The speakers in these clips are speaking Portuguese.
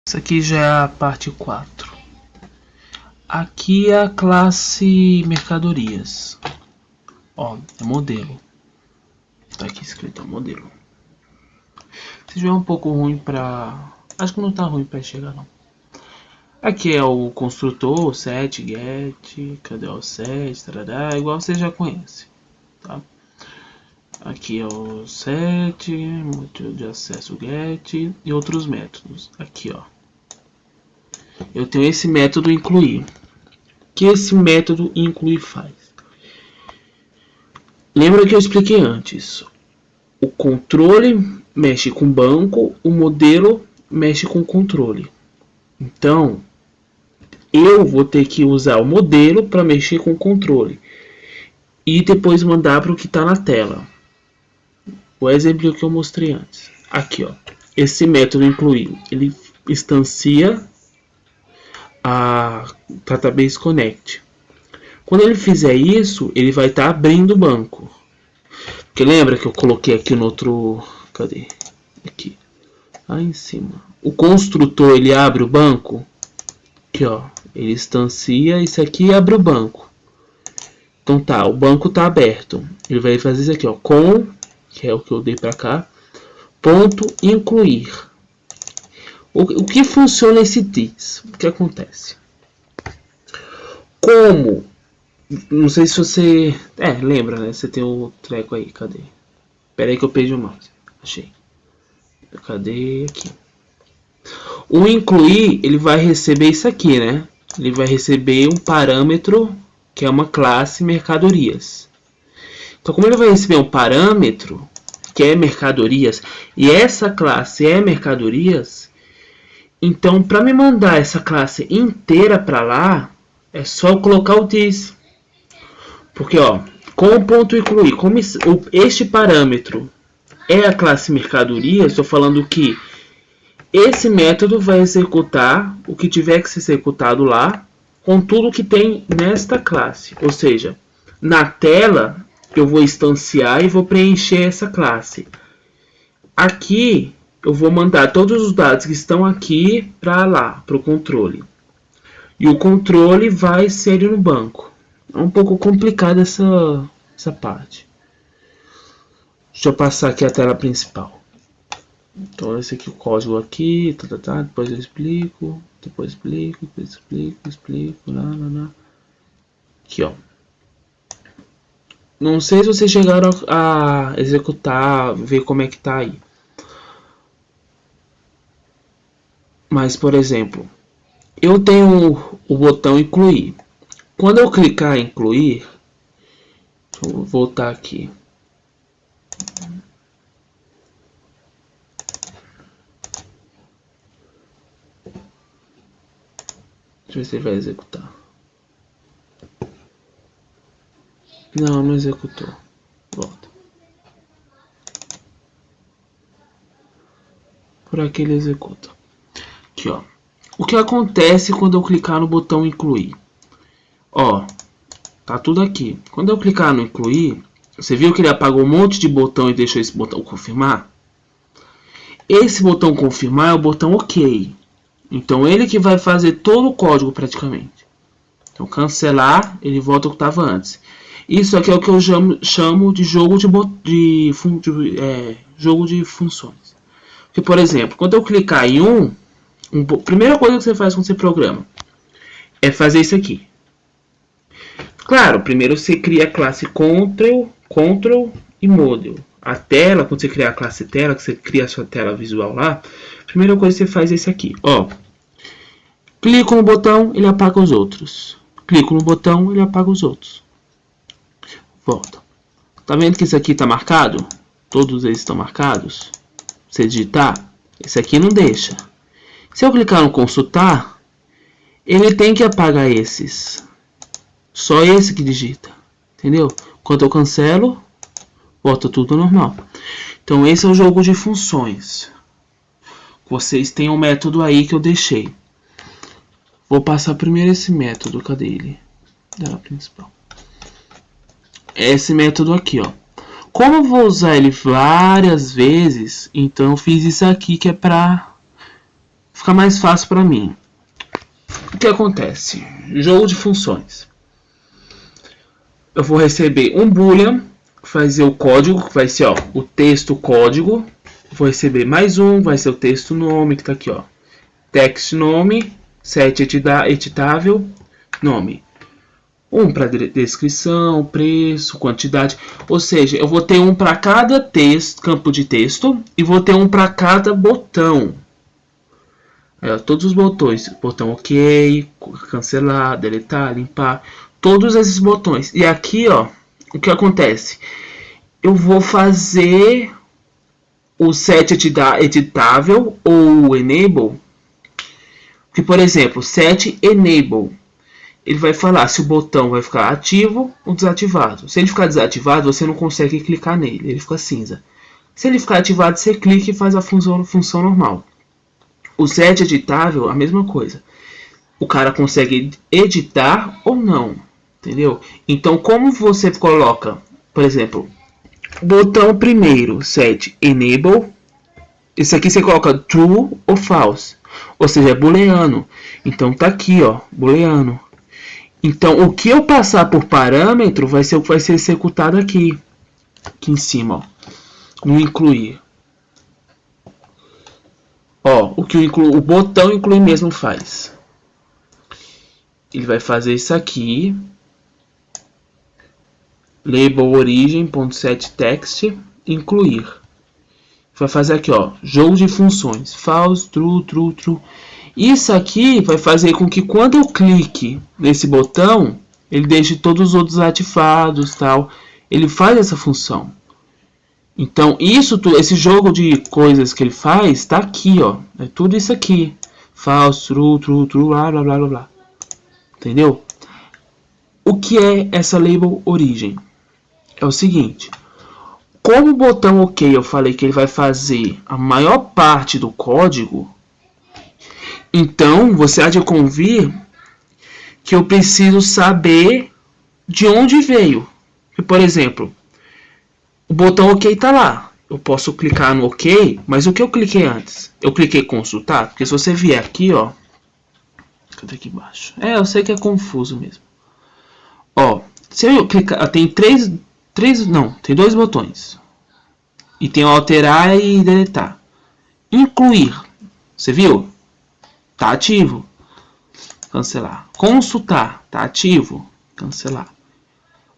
Isso aqui já é a parte 4. Aqui é a classe mercadorias. Ó, é modelo. Tá aqui escrito modelo. Se tiver um pouco ruim pra... Acho que não tá ruim pra chegar não. Aqui é o construtor, o set, get, cadê o set, tarará, igual você já conhece, tá? Aqui é o set, método de acesso get e outros métodos. Aqui, ó. Eu tenho esse método incluir. O que esse método incluir faz? Lembra que eu expliquei antes? O controle mexe com o banco, o modelo mexe com o controle. Então, eu vou ter que usar o modelo para mexer com o controle e depois mandar para o que está na tela. O exemplo que eu mostrei antes. Aqui, ó. Esse método incluir, ele instancia a Database Connect. Quando ele fizer isso, ele vai estar abrindo o banco. Porque lembra que eu coloquei aqui no outro... Cadê? Aqui. Lá em cima. O construtor, ele abre o banco. Aqui, ó. Ele instancia isso aqui e abre o banco. Então tá, o banco tá aberto. Ele vai fazer isso aqui, ó. Com, que é o que eu dei para cá. Ponto incluir. O que funciona esse this? O que acontece? Como... Não sei se você... lembra, né? Você tem o treco aí. Cadê? Espera aí que eu perdi o mouse. Achei. Cadê? Aqui. O incluir, ele vai receber isso aqui, né? Ele vai receber um parâmetro que é uma classe mercadorias. Então, como ele vai receber um parâmetro que é mercadorias e essa classe é mercadorias, então para me mandar essa classe inteira para lá, é só eu colocar o this. Porque, ó, com o ponto incluir, como este parâmetro é a classe mercadoria, estou falando que esse método vai executar o que tiver que ser executado lá, com tudo que tem nesta classe. Ou seja, na tela eu vou instanciar e vou preencher essa classe. Aqui eu vou mandar todos os dados que estão aqui para lá, para o controle. E o controle vai ser no banco. É um pouco complicada essa parte. Deixa eu passar aqui a tela principal. Então esse aqui o código aqui, depois eu explico, explico, aqui, ó. Não sei se vocês chegaram a executar, ver como é que tá aí. Mas, por exemplo, eu tenho o botão incluir. Quando eu clicar em incluir, vou voltar aqui. Deixa eu ver se ele vai executar. Não, não executou. Volta. Por aqui ele executa. Aqui, ó. O que acontece quando eu clicar no botão incluir? Ó, tá tudo aqui. Quando eu clicar no incluir, você viu que ele apagou um monte de botão e deixou esse botão confirmar? Esse botão confirmar é o botão OK. Então ele que vai fazer todo o código praticamente. Então cancelar, ele volta ao que estava antes. Isso aqui é o que eu chamo de jogo jogo de funções. Porque, por exemplo, quando eu clicar em primeira coisa que você faz quando você programa é fazer isso aqui. Claro, primeiro você cria a classe control e model. A tela, quando você criar a classe tela, que você cria a sua tela visual lá, a primeira coisa que você faz é isso aqui, ó. Clico no botão, ele apaga os outros. Clico no botão, ele apaga os outros. Volta. Tá vendo que isso aqui tá marcado? Todos eles estão marcados. Você digitar, esse aqui não deixa. Se eu clicar no consultar, ele tem que apagar esses. Só esse que digita. Entendeu? Quando eu cancelo, volta tudo normal. Então esse é o jogo de funções. Vocês têm um método aí que eu deixei. Vou passar primeiro esse método. Cadê ele? Da principal. Esse método aqui, ó. Como eu vou usar ele várias vezes, então eu fiz isso aqui que é para fica mais fácil para mim. O que acontece? Jogo de funções. Eu vou receber um boolean, fazer o código, que vai ser o texto código. Vou receber mais um, vai ser o texto nome, que está aqui, text nome, set editável, nome. Um para descrição, preço, quantidade. Ou seja, eu vou ter um para cada texto, campo de texto, e vou ter um para cada botão. Todos os botões, botão OK, cancelar, deletar, limpar, todos esses botões. E aqui, o que acontece? Eu vou fazer o set editável ou enable, que por exemplo, set enable, ele vai falar se o botão vai ficar ativo ou desativado. Se ele ficar desativado, você não consegue clicar nele, ele fica cinza. Se ele ficar ativado, você clica e faz a função normal. O set editável, a mesma coisa. O cara consegue editar ou não, entendeu? Então, como você coloca, por exemplo, botão primeiro, set enable, isso aqui você coloca true ou false, ou seja, é booleano. Então tá aqui, booleano. Então, o que eu passar por parâmetro vai ser o que vai ser executado aqui em cima, no incluir. O que o botão incluir mesmo faz. Ele vai fazer isso aqui. Label origin.setText incluir. Vai fazer aqui, jogo de funções. False, true, true, true. Isso aqui vai fazer com que quando eu clique nesse botão, ele deixe todos os outros ativados, tal. Ele faz essa função. Então, esse jogo de coisas que ele faz, está aqui, é tudo isso aqui. False, true, true, true, blá, blá, blá, blá. Entendeu? O que é essa label origin? É o seguinte, como o botão OK eu falei que ele vai fazer a maior parte do código, então você há de convir que eu preciso saber de onde veio. Por exemplo, o botão OK está lá. Eu posso clicar no OK, mas o que eu cliquei antes? Eu cliquei consultar, porque se você vier aqui, cadê aqui embaixo? Eu sei que é confuso mesmo. Se eu clicar, tem tem dois botões. E tem o alterar e deletar. Incluir, você viu? Tá ativo. Cancelar. Consultar, tá ativo. Cancelar.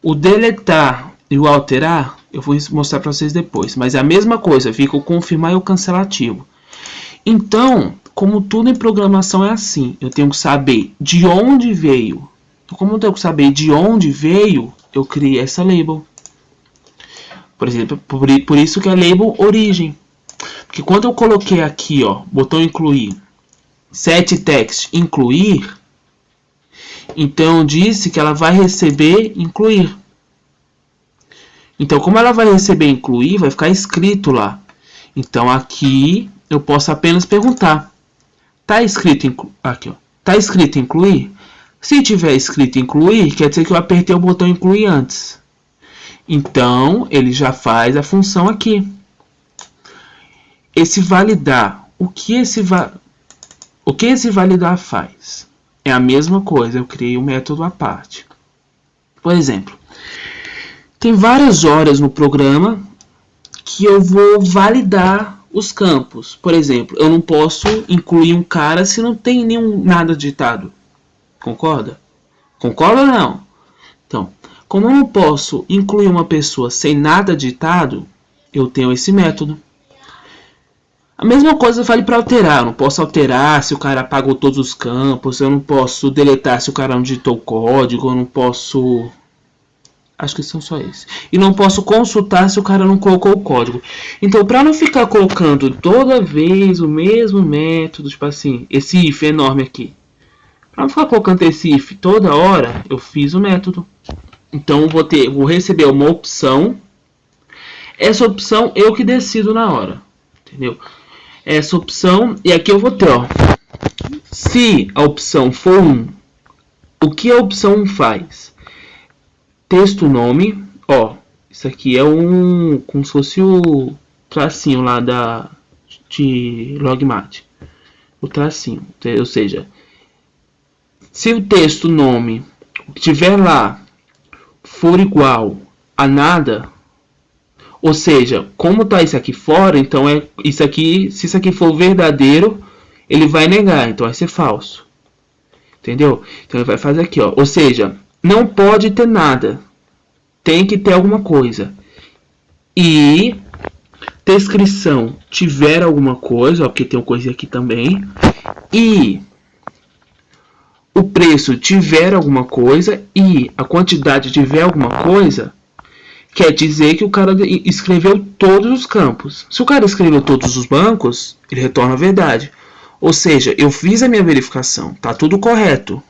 O deletar e o alterar, eu vou mostrar para vocês depois. Mas é a mesma coisa, fica o confirmar e o cancelar ativo. Então, como tudo em programação é assim, eu tenho que saber de onde veio. Como eu tenho que saber de onde veio, eu criei essa label. Por exemplo, por isso que é label origem. Porque quando eu coloquei aqui, botão incluir, set text incluir, então eu disse que ela vai receber incluir. Então, como ela vai receber incluir, vai ficar escrito lá. Então, aqui eu posso apenas perguntar: tá escrito aqui, tá escrito incluir? Se tiver escrito incluir, quer dizer que eu apertei o botão incluir antes. Então, ele já faz a função aqui. Esse validar, o que esse validar faz? É a mesma coisa, eu criei um método à parte. Por exemplo, tem várias horas no programa que eu vou validar os campos. Por exemplo, eu não posso incluir um cara se não tem nada digitado. Concorda? Concorda ou não? Então, como eu não posso incluir uma pessoa sem nada digitado, eu tenho esse método. A mesma coisa vale para alterar. Eu não posso alterar se o cara apagou todos os campos. Eu não posso deletar se o cara não digitou o código. Eu não posso... Acho que são só esses. E não posso consultar se o cara não colocou o código. Então, para não ficar colocando toda vez o mesmo método, tipo assim, esse if enorme aqui. Para não ficar colocando esse if toda hora, eu fiz o método. Então, vou receber uma opção. Essa opção eu que decido na hora. Entendeu? Essa opção, e aqui eu vou ter, se a opção for 1, o que a opção 1 faz? Texto nome, isso aqui é como se fosse o tracinho lá de Logmat. o tracinho. Ou seja, se o texto, nome, que tiver lá, for igual a nada, ou seja, como tá isso aqui fora, então é isso aqui, se isso aqui for verdadeiro, ele vai negar, então vai ser falso. Entendeu? Então ele vai fazer aqui, ó. Ou seja, não pode ter nada. Tem que ter alguma coisa. E descrição tiver alguma coisa, ó, porque tem uma coisa aqui também. E o preço tiver alguma coisa e a quantidade tiver alguma coisa, quer dizer que o cara escreveu todos os campos. Se o cara escreveu todos os bancos, ele retorna a verdade. Ou seja, eu fiz a minha verificação, tá tudo correto.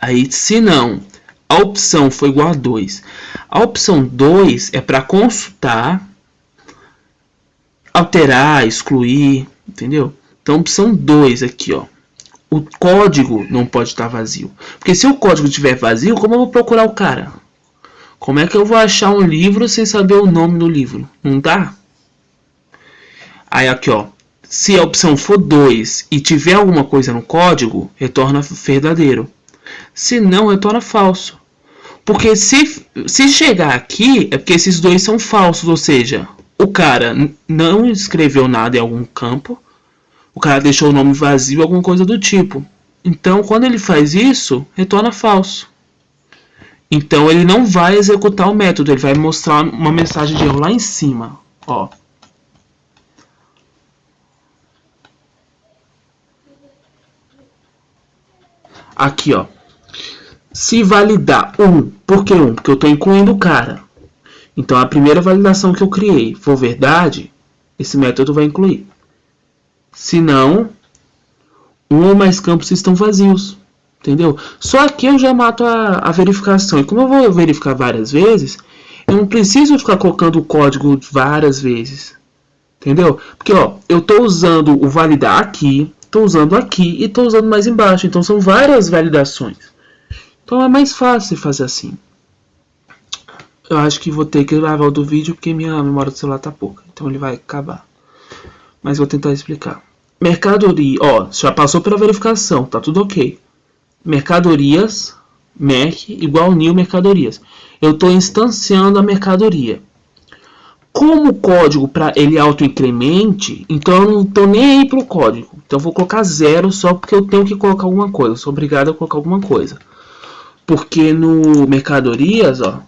Aí, se não, a opção foi igual a 2. A opção 2 é para consultar, alterar, excluir, entendeu? Então, opção 2 aqui, ó. O código não pode estar vazio. Porque se o código estiver vazio, como eu vou procurar o cara? Como é que eu vou achar um livro sem saber o nome do livro? Não dá? Aí aqui, ó. Se a opção for 2 e tiver alguma coisa no código, retorna verdadeiro. Se não, retorna falso. Porque se chegar aqui, é porque esses dois são falsos. Ou seja, o cara não escreveu nada em algum campo. O cara deixou o nome vazio, alguma coisa do tipo. Então, quando ele faz isso, retorna falso. Então, ele não vai executar o método. Ele vai mostrar uma mensagem de erro lá em cima. Ó. Aqui, ó. Se validar 1, por que 1? Porque eu estou incluindo o cara. Então, a primeira validação que eu criei for verdade, esse método vai incluir. Se não, um ou mais campos estão vazios. Entendeu? Só aqui eu já mato a verificação. E como eu vou verificar várias vezes, eu não preciso ficar colocando o código várias vezes. Entendeu? Porque ó, eu estou usando o validar aqui, estou usando aqui e estou usando mais embaixo. Então são várias validações. Então é mais fácil fazer assim. Eu acho que vou ter que gravar o do vídeo porque minha memória do celular tá pouca. Então ele vai acabar. Mas vou tentar explicar. Mercadoria, ó, já passou pela verificação, tá tudo ok. Mercadorias, Merc igual new mercadorias. Eu estou instanciando a mercadoria. Como o código para ele auto-incremente, então eu não estou nem aí para o código. Então eu vou colocar 0 só porque eu tenho que colocar alguma coisa. Eu sou obrigado a colocar alguma coisa. Porque no mercadorias, ó,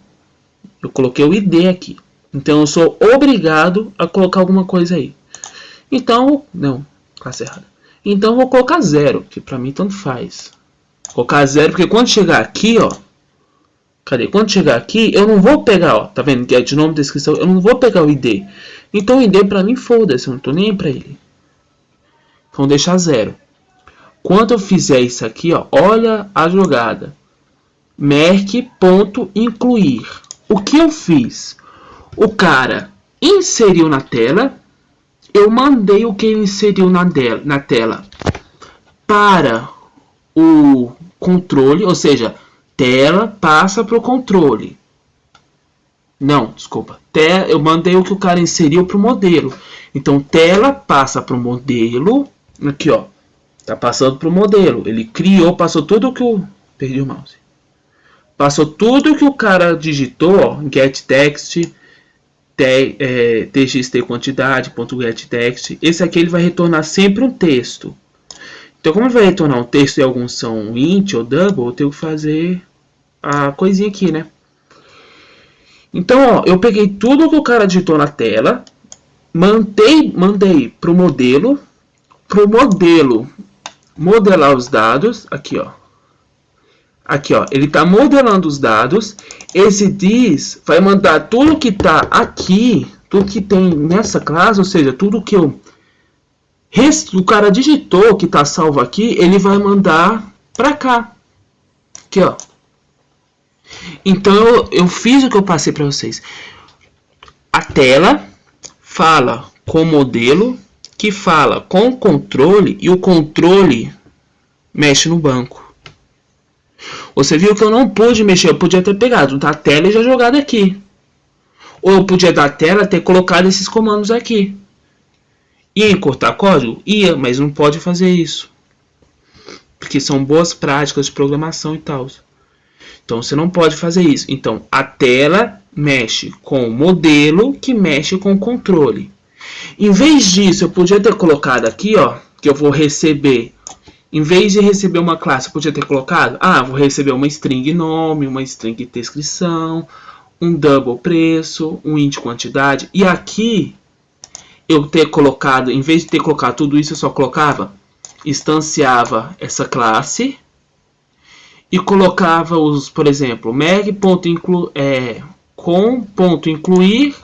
eu coloquei o ID aqui. Então eu sou obrigado a colocar alguma coisa aí. Então, não, classe errada. Então eu vou colocar 0, que para mim tanto faz. Colocar 0, porque quando chegar aqui, ó. Cadê? Quando chegar aqui, eu não vou pegar, ó. Tá vendo? Que é de nome, descrição. Eu não vou pegar o ID. Então o ID pra mim, foda-se. Eu não tô nem aí pra ele. Então deixar 0. Quando eu fizer isso aqui, ó. Olha a jogada. Merc.incluir. O que eu fiz? O cara inseriu na tela. Eu mandei o que ele inseriu na tela para o controle, ou seja, tela passa para o controle. Não, desculpa. Eu mandei o que o cara inseriu para o modelo. Então, tela passa para o modelo. Aqui, ó. Tá passando para o modelo. Ele criou, passou tudo que o... Perdi o mouse. Passou tudo que o cara digitou, ó. GetText, txt quantidade, .getText. Esse aqui ele vai retornar sempre um texto. Então, como ele vai retornar um texto e alguns são int ou double, eu tenho que fazer a coisinha aqui, né? Então, ó, eu peguei tudo que o cara digitou na tela, mandei pro modelo modelar os dados, aqui, ó. Aqui, ó, ele tá modelando os dados. Esse diz vai mandar tudo que tá aqui, tudo que tem nessa classe, ou seja, tudo que o cara digitou que tá salvo aqui, ele vai mandar para cá. Aqui, ó. Então eu fiz o que eu passei para vocês. A tela fala com o modelo, que fala com o controle, e o controle mexe no banco. Você viu que eu não pude mexer, eu podia ter pegado da tela e já jogado aqui. Ou eu podia da tela ter colocado esses comandos aqui. Ia encurtar código? Ia, mas não pode fazer isso. Porque são boas práticas de programação e tal. Então você não pode fazer isso. Então a tela mexe com o modelo que mexe com o controle. Em vez disso, eu podia ter colocado aqui, ó, que eu vou receber. Em vez de receber uma classe, eu podia ter colocado, vou receber uma string nome, uma string descrição, um double preço, um int quantidade. E aqui eu ter colocado, em vez de ter colocado tudo isso, eu só colocava, instanciava essa classe e colocava os, por exemplo, com.incluir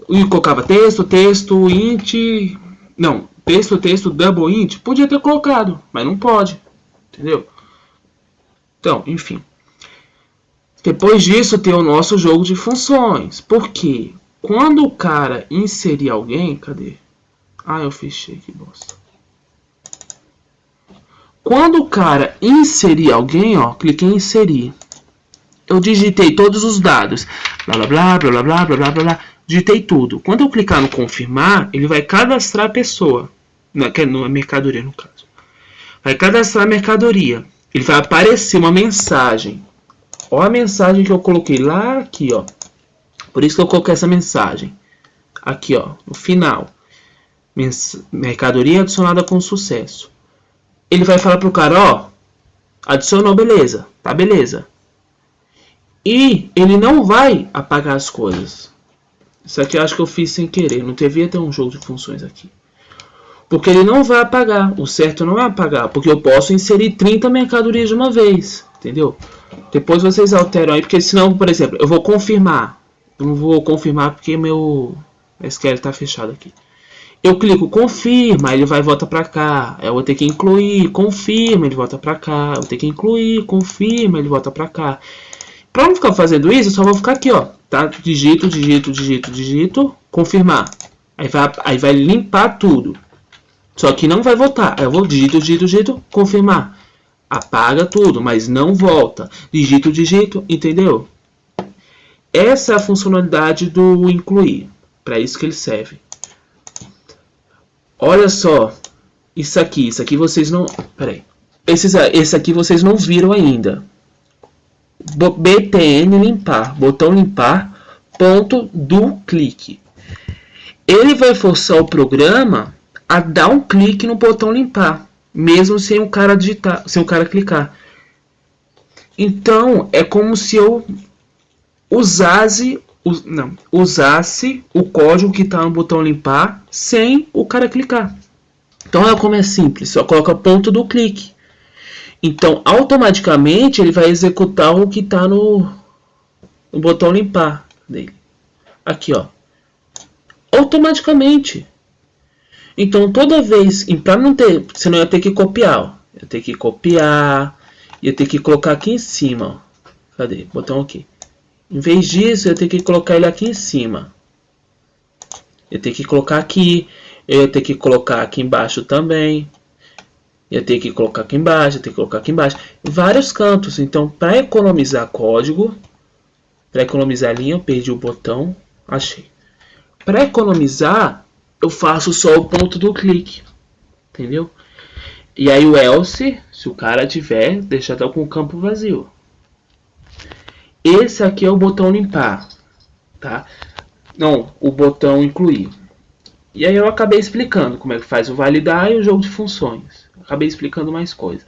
e colocava texto, int, não, texto, double int, podia ter colocado, mas não pode, entendeu? Então, enfim. Depois disso tem o nosso jogo de funções, porque quando o cara inserir alguém, cadê? Eu fechei, que bosta. Quando o cara inserir alguém, ó, cliquei em inserir. Eu digitei todos os dados, blá blá blá blá blá blá blá blá, digitei tudo. Quando eu clicar no confirmar, ele vai cadastrar a pessoa, na mercadoria no caso. Vai cadastrar a mercadoria. Ele vai aparecer uma mensagem. Olha a mensagem que eu coloquei lá aqui, ó. Por isso que eu coloquei essa mensagem. Aqui, ó, no final. Mercadoria adicionada com sucesso. Ele vai falar pro cara, ó, adicionou, beleza, tá beleza. E ele não vai apagar as coisas. Isso aqui eu acho que eu fiz sem querer, não devia ter um jogo de funções aqui. Porque ele não vai apagar, o certo não é apagar, porque eu posso inserir 30 mercadorias de uma vez, entendeu? Depois vocês alteram aí, porque senão, por exemplo, eu vou confirmar. Eu não vou confirmar porque meu SQL está fechado aqui. Eu clico confirma, ele vai volta para cá. Eu vou ter que incluir, confirma, ele volta para cá. Eu vou ter que incluir, confirma, ele volta para cá. Para não ficar fazendo isso, eu só vou ficar aqui, ó, tá? Digito, confirmar. Aí vai limpar tudo. Só que não vai voltar. Aí eu vou digito, confirmar. Apaga tudo, mas não volta. Digito, entendeu? Essa é a funcionalidade do incluir. Para isso que ele serve. Olha só. Isso aqui vocês não... Peraí. Esse aqui vocês não viram ainda. btn limpar. Botão limpar. Ponto do clique. Ele vai forçar o programa a dar um clique no botão limpar. Mesmo sem o cara digitar, sem o cara clicar. Então, é como se eu usasse o código que está no botão limpar sem o cara clicar. Então, olha como é simples. Só coloca ponto do clique. Então, automaticamente, ele vai executar o que está no botão limpar dele. Aqui, ó. Automaticamente. Então, toda vez, para não ter, você não ia ter que copiar, ó. Ia ter que copiar, ia ter que colocar aqui em cima, ó. Cadê? Botão aqui. Em vez disso, eu ia ter que colocar ele aqui em cima. Eu ia ter que colocar aqui, eu ia ter que colocar aqui embaixo também. Ia ter que colocar aqui embaixo, ia ter que colocar aqui embaixo. Vários cantos. Então, para economizar código, para economizar linha, eu perdi o botão, achei. Para economizar, eu faço só o ponto do clique, entendeu? E aí o else, se o cara tiver, deixa até com o campo vazio. Esse aqui é o botão limpar, tá? Não, o botão incluir. E aí eu acabei explicando como é que faz o validar e o jogo de funções. Acabei explicando mais coisa.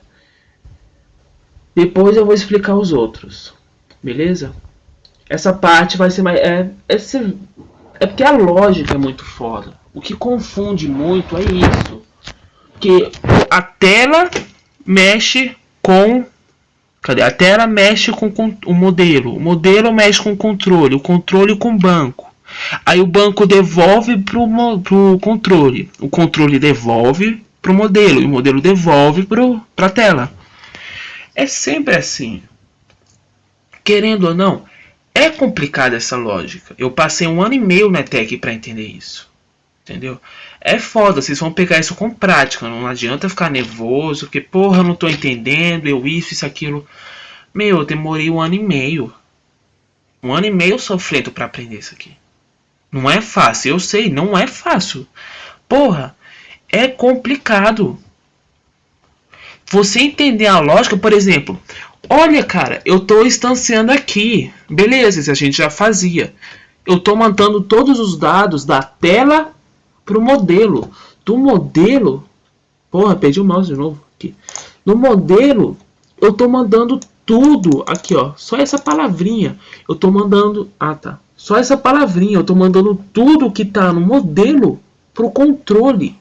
Depois eu vou explicar os outros, beleza? Essa parte vai ser mais... É porque a lógica é muito foda. O que confunde muito é isso. Que a tela mexe com... Cadê? A tela mexe com o modelo. O modelo mexe com o controle com o banco. Aí o banco devolve pro controle. O controle devolve pro modelo. E o modelo devolve pra tela. É sempre assim. Querendo ou não, é complicada essa lógica. Eu passei 1 ano e meio na Tech para entender isso. Entendeu? É foda, vocês vão pegar isso com prática. Não adianta ficar nervoso, porque porra, eu não tô entendendo, isso, aquilo. Eu demorei 1 ano e meio. 1 ano e meio sofrendo para aprender isso aqui. Não é fácil, eu sei, não é fácil. Porra, é complicado. Você entender a lógica, por exemplo, olha, cara, eu tô instanciando aqui. Beleza, isso a gente já fazia. Eu tô mandando todos os dados da tela pro modelo. Do modelo, porra, perdi o mouse de novo aqui. No modelo, eu tô mandando tudo aqui, ó. Só essa palavrinha. Eu tô mandando, tá. Só essa palavrinha, eu tô mandando tudo que tá no modelo pro controle.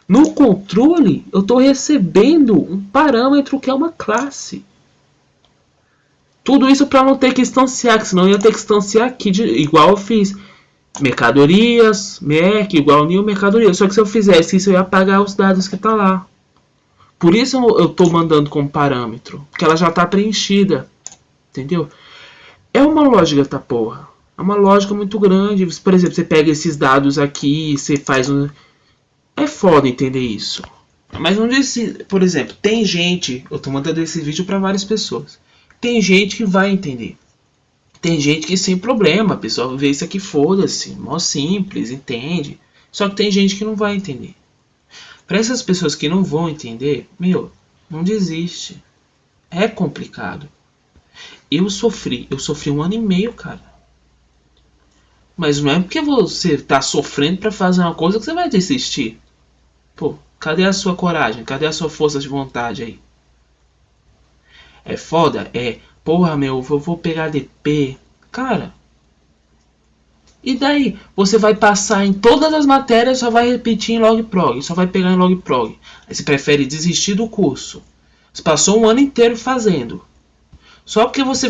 No controle, eu estou recebendo um parâmetro que é uma classe. Tudo isso para não ter que instanciar, que senão eu ia ter que instanciar aqui, igual eu fiz. Mercadorias, MEC, igual new mercadoria. Só que se eu fizesse isso, eu ia apagar os dados que tá lá. Por isso eu estou mandando como parâmetro, porque ela já está preenchida. Entendeu? É uma lógica, tá porra. É uma lógica muito grande. Por exemplo, você pega esses dados aqui, você faz um... É foda entender isso. Mas não disse, por exemplo, tem gente, eu tô mandando esse vídeo para várias pessoas. Tem gente que vai entender. Tem gente que sem problema, a pessoa vê isso aqui, foda-se, mó simples, entende. Só que tem gente que não vai entender. Para essas pessoas que não vão entender, não desiste. É complicado. Eu sofri 1 ano e meio, cara. Mas não é porque você tá sofrendo para fazer uma coisa que você vai desistir. Pô, cadê a sua coragem? Cadê a sua força de vontade aí? É foda? Porra, eu vou pegar DP. Cara. E daí? Você vai passar em todas as matérias, só vai repetir em logprog. Só vai pegar em logprog. Aí você prefere desistir do curso. Você passou 1 ano inteiro fazendo. Só porque você